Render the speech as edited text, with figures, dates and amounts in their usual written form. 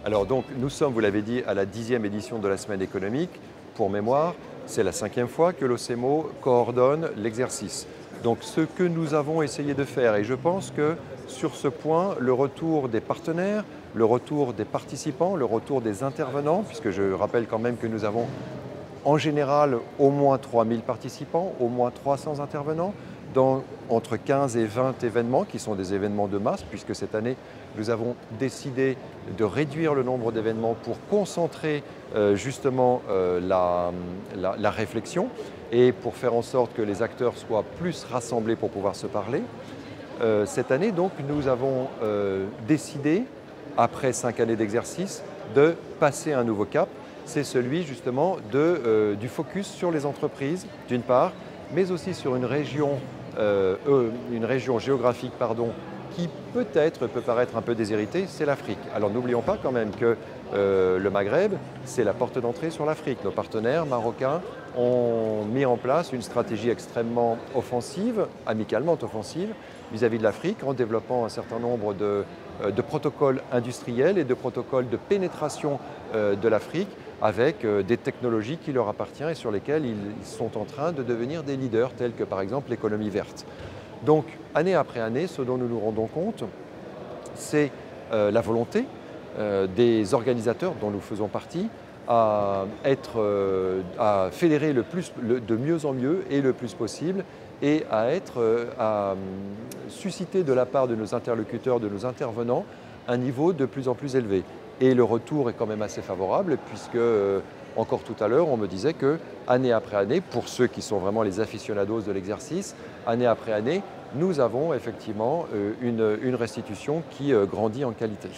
Alors donc, nous sommes, vous l'avez dit, à la 10e édition de la Semaine économique. Pour mémoire, c'est la 5e fois que l'OCEMO coordonne l'exercice. Donc ce que nous avons essayé de faire, et je pense que sur ce point, le retour des partenaires, le retour des participants, le retour des intervenants, puisque je rappelle quand même que nous avons en général au moins 3000 participants, au moins 300 intervenants, dans entre 15 et 20 événements qui sont des événements de masse, puisque cette année, nous avons décidé de réduire le nombre d'événements pour concentrer justement la réflexion et pour faire en sorte que les acteurs soient plus rassemblés pour pouvoir se parler. Cette année, donc, nous avons décidé, après 5 années d'exercice, de passer à un nouveau cap. C'est celui justement du focus sur les entreprises, d'une part, mais aussi sur une région géographique qui peut-être peut paraître un peu déshéritée, c'est l'Afrique. Alors n'oublions pas quand même que le Maghreb, c'est la porte d'entrée sur l'Afrique. Nos partenaires marocains ont mis en place une stratégie extrêmement offensive, amicalement offensive, vis-à-vis de l'Afrique, en développant un certain nombre de protocoles industriels et de protocoles de pénétration de l'Afrique, avec des technologies qui leur appartiennent et sur lesquelles ils sont en train de devenir des leaders, tels que par exemple l'économie verte. Donc, année après année, ce dont nous nous rendons compte, c'est la volonté des organisateurs dont nous faisons partie à fédérer de mieux en mieux et le plus possible et à susciter de la part de nos interlocuteurs, de nos intervenants, un niveau de plus en plus élevé. Et le retour est quand même assez favorable puisque, encore tout à l'heure, on me disait que, année après année, pour ceux qui sont vraiment les aficionados de l'exercice, année après année, nous avons effectivement une restitution qui grandit en qualité.